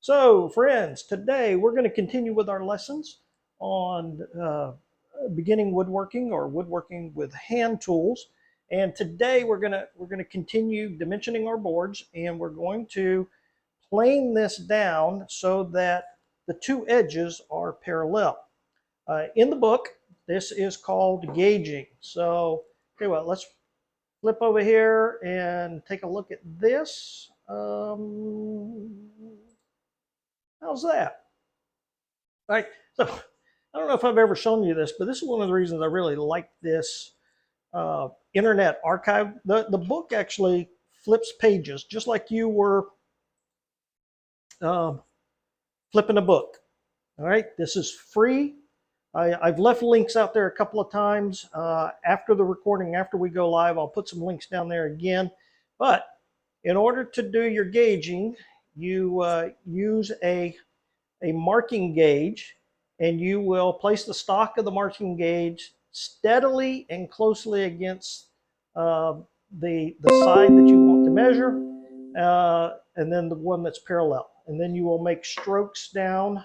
So, friends, today we're going to continue with our lessons on beginning woodworking or woodworking with hand tools. And today we're gonna continue dimensioning our boards, and we're going to plane this down so that the two edges are parallel. In the book, this is called gauging. So, okay, well, let's flip over here and take a look at this. How's that? All right. So I don't know if I've ever shown you this, but this is one of the reasons I really like this internet archive. The book actually flips pages just like you were um, flipping a book. All right. This is free. I've left links out there a couple of times after the recording, after we go live. I'll put some links down there again. But in order to do your gauging, you use a marking gauge, and you will place the stock of the marking gauge steadily and closely against the side that you want to measure, and then the one that's parallel. And then you will make strokes down,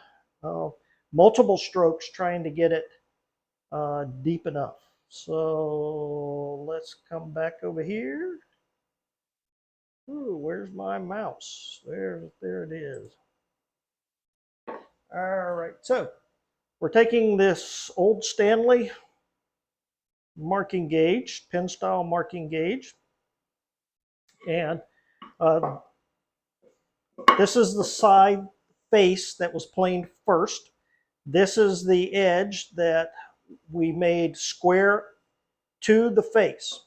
multiple strokes, trying to get it deep enough. So let's come back over here. Ooh, where's my mouse? There it is. All right, so we're taking this old Stanley marking gauge, pen style marking gauge, and this is the side face that was planed first. This is the edge that we made square to the face.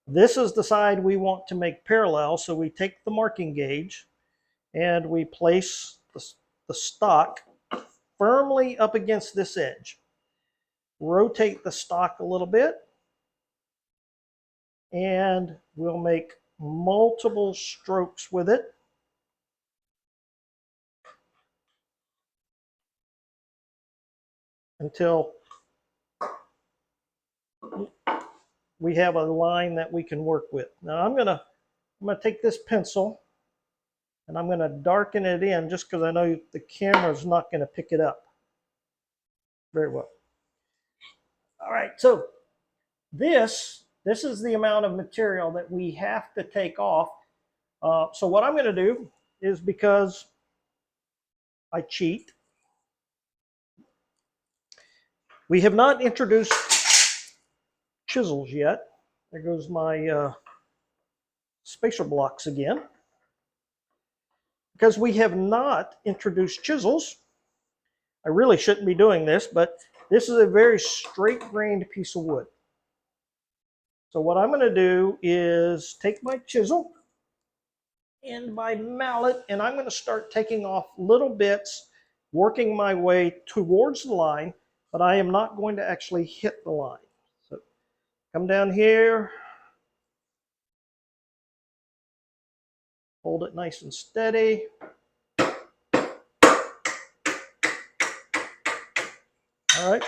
This is the side we want to make parallel, so we take the marking gauge and we place the stock firmly up against this edge. Rotate the stock a little bit, and we'll make multiple strokes with it until we have a line that we can work with. Now I'm gonna take this pencil and I'm gonna darken it in, just because I know the camera's not gonna pick it up very well. All right, so this is the amount of material that we have to take off. So what I'm gonna do is, because I cheat, we have not introduced chisels yet. There goes my spacer blocks again. Because we have not introduced chisels, I really shouldn't be doing this, but this is a very straight-grained piece of wood. So what I'm going to do is take my chisel and my mallet, and I'm going to start taking off little bits, working my way towards the line, but I am not going to actually hit the line. So come down here, hold it nice and steady. All right.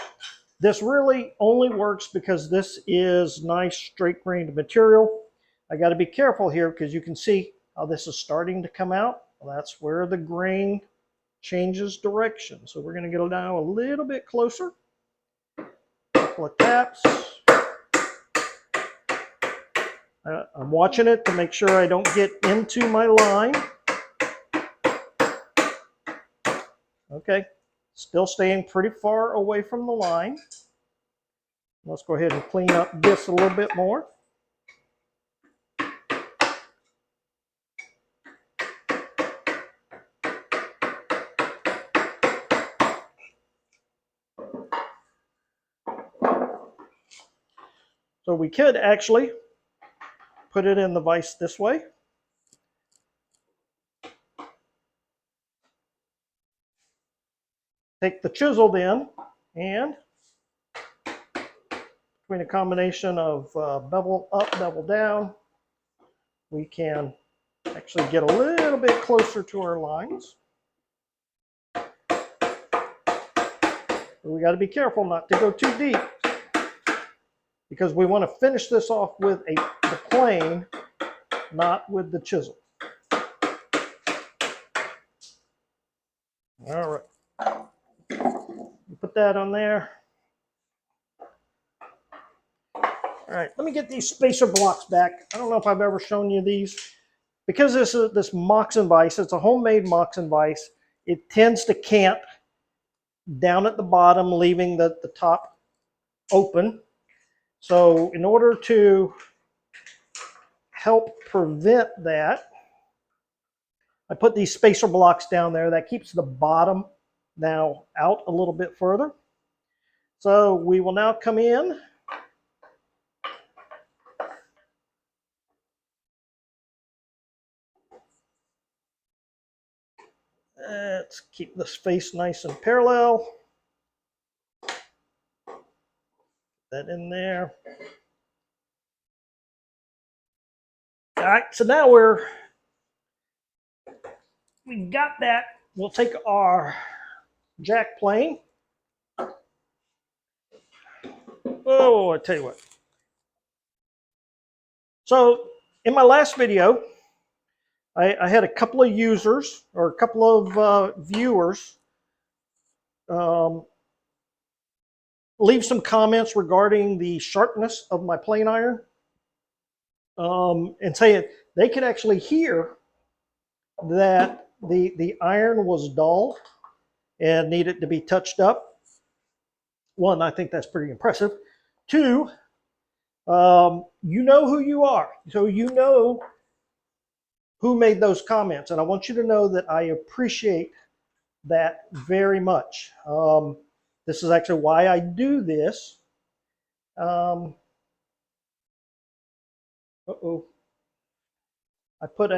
This really only works because this is nice straight-grained material. I got to be careful here because you can see how this is starting to come out. Well, that's where the grain changes direction. So we're going to get down a little bit closer. Couple of taps. I'm watching it to make sure I don't get into my line. Okay, still staying pretty far away from the line. Let's go ahead and clean up this a little bit more. So we could actually put it in the vise this way. Take the chisel then, and between a combination of bevel up, bevel down, we can actually get a little bit closer to our lines. But we got to be careful not to go too deep, because we want to finish this off with the plane, not with the chisel. All right. Put that on there. All right, let me get these spacer blocks back. I don't know if I've ever shown you these. Because this Moxon vise, it's a homemade Moxon vise, it tends to cant down at the bottom, leaving the top open. So in order to help prevent that, I put these spacer blocks down there. That keeps the bottom now out a little bit further. So we will now come in. Let's keep this face nice and parallel. That in there. All right, so now we got that. We'll take our jack plane. Oh, I tell you what. So in my last video, I had a couple of users or a couple of viewers leave some comments regarding the sharpness of my plane iron and saying they could actually hear that the iron was dull and needed to be touched up. One, I think that's pretty impressive. Two, you know who you are. So you know who made those comments. And I want you to know that I appreciate that very much. This is actually why I do this. Uh-oh. I put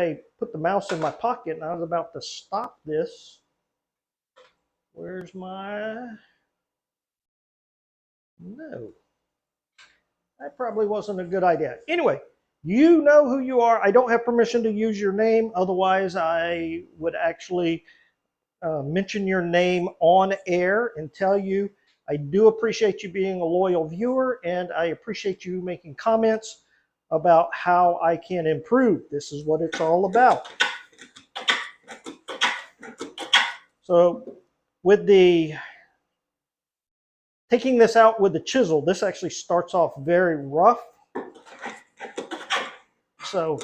the mouse in my pocket and I was about to stop this. Where's my... No. That probably wasn't a good idea. Anyway, you know who you are. I don't have permission to use your name. Otherwise, I would actually mention your name on air and tell you I do appreciate you being a loyal viewer and I appreciate you making comments about how I can improve. This is what it's all about. So with taking this out with the chisel, this actually starts off very rough. So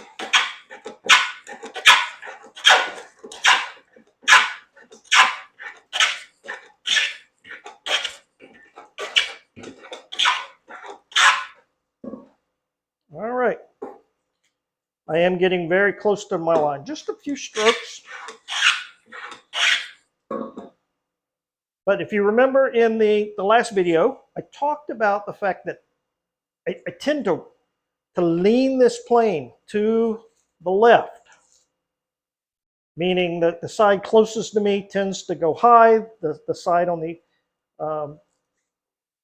all right. I am getting very close to my line. Just a few strokes. But if you remember in the last video, I talked about the fact that I tend to lean this plane to the left, meaning that the side closest to me tends to go high, the side on the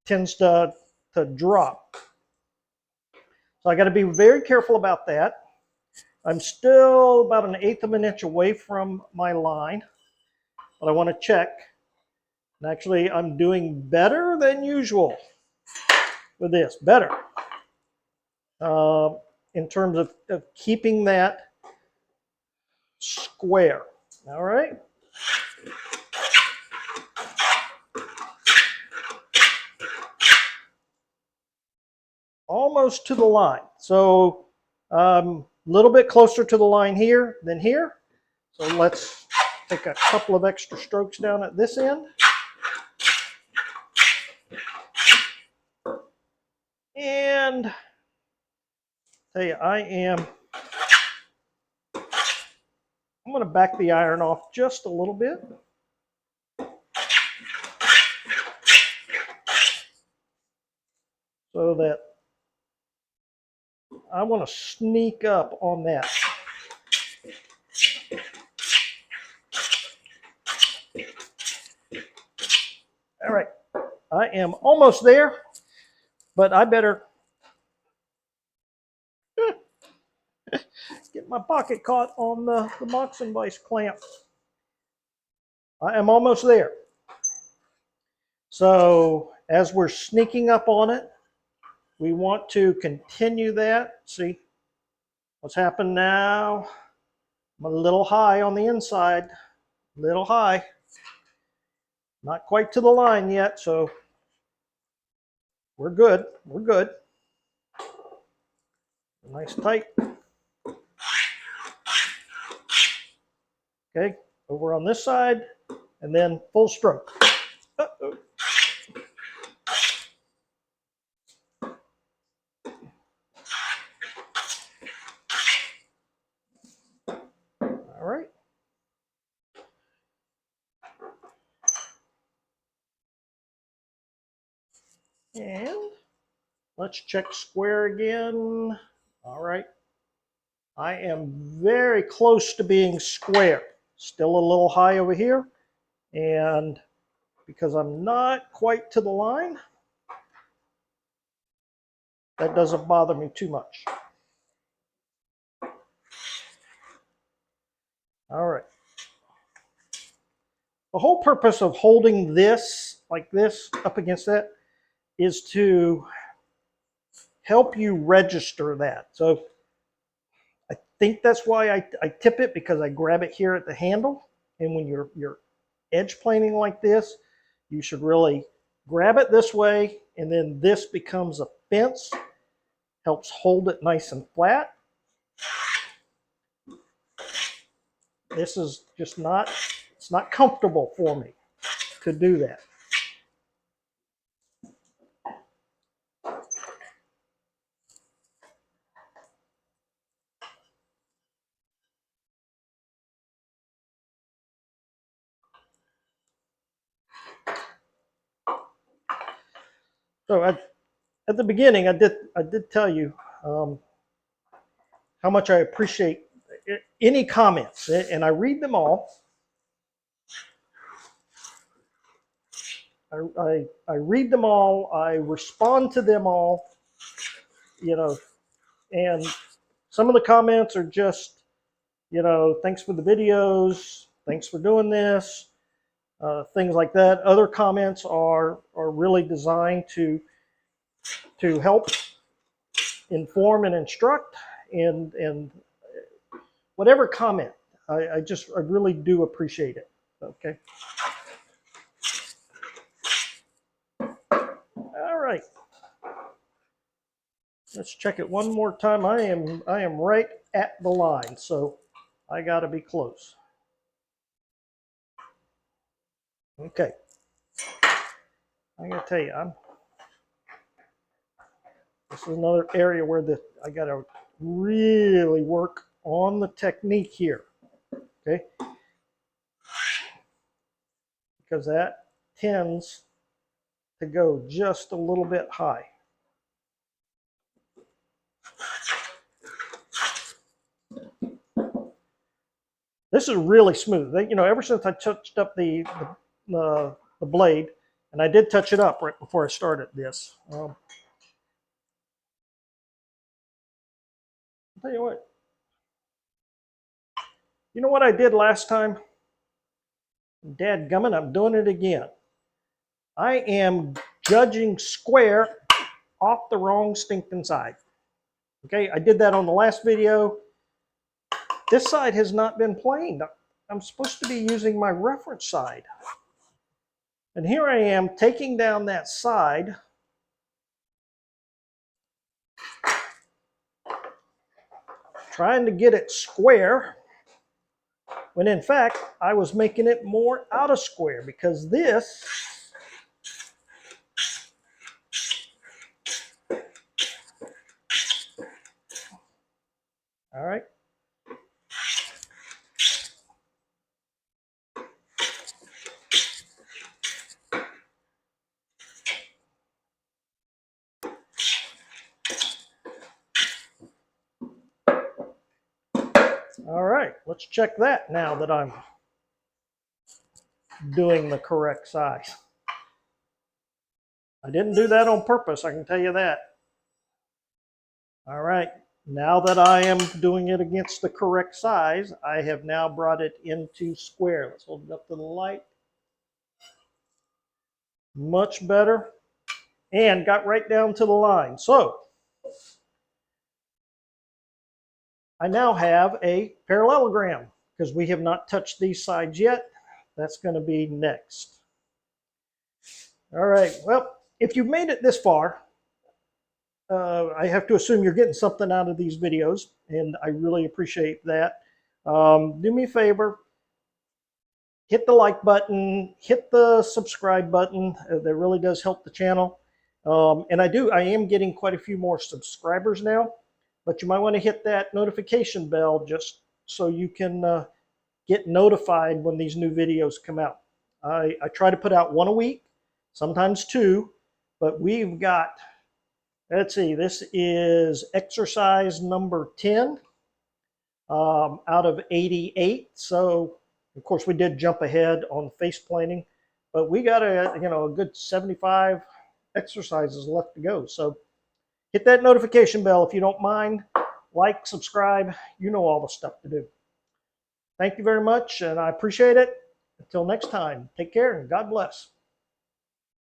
tends to drop. So I got to be very careful about that. I'm still about 1/8 of an inch away from my line, but I want to check. And actually, I'm doing better than usual with this, better. In terms of keeping that square. All right. Almost to the line. So a little bit closer to the line here than here. So let's take a couple of extra strokes down at this end. And tell you, I'm going to back the iron off just a little bit. So that I want to sneak up on that. All right, I am almost there, but I better get my pocket caught on the Moxon vise clamp. I am almost there. So as we're sneaking up on it, we want to continue that. See what's happened now? I'm a little high on the inside, little high. Not quite to the line yet, so we're good. We're good. Nice tight. Okay, over on this side, and then full stroke. Uh-oh. All right. And let's check square again. All right. I am very close to being square. Still a little high over here. And because I'm not quite to the line, that doesn't bother me too much. All right. The whole purpose of holding this like this up against that is to help you register that. So I think that's why I tip it, because I grab it here at the handle. And when you're edge planing like this, you should really grab it this way, and then this becomes a fence, helps hold it nice and flat. This is just not, it's not comfortable for me to do that. So at the beginning, I did tell you how much I appreciate any comments, and I read them all. I read them all. I respond to them all. You know, and some of the comments are just, thanks for the videos, thanks for doing this, things like that. Other comments are really designed to help inform and instruct, and whatever comment, I really do appreciate it. Okay. All right. Let's check it one more time. I am right at the line, so I got to be close. Okay. I'm gonna tell you, this is another area where I got to really work on the technique here. Okay. Because that tends to go just a little bit high. This is really smooth. Ever since I touched up the blade, and I did touch it up right before I started this. I'll tell you what. You know what I did last time? Dadgummit, I'm doing it again. I am judging square off the wrong stinking side. Okay, I did that on the last video. This side has not been planed. I'm supposed to be using my reference side. And here I am taking down that side. Trying to get it square. When in fact, I was making it more out of square, because this all right. All right, let's check that now that I'm doing the correct size. I didn't do that on purpose, I can tell you that. All right, now that I am doing it against the correct size, I have now brought it into square. Let's hold it up to the light. Much better. And got right down to the line. So I now have a parallelogram, because we have not touched these sides yet. That's going to be next. All right. Well, if you've made it this far, I have to assume you're getting something out of these videos, and I really appreciate that. Do me a favor, hit the like button, hit the subscribe button. That really does help the channel. And I am getting quite a few more subscribers now, but you might want to hit that notification bell just so you can get notified when these new videos come out. I try to put out one a week, sometimes two, but we've got, let's see, this is exercise number 10 out of 88. So, of course, we did jump ahead on face planting, but we got a good 75 exercises left to go. So hit that notification bell if you don't mind. Like, subscribe, you know all the stuff to do. Thank you very much, and I appreciate it. Until next time, take care and God bless.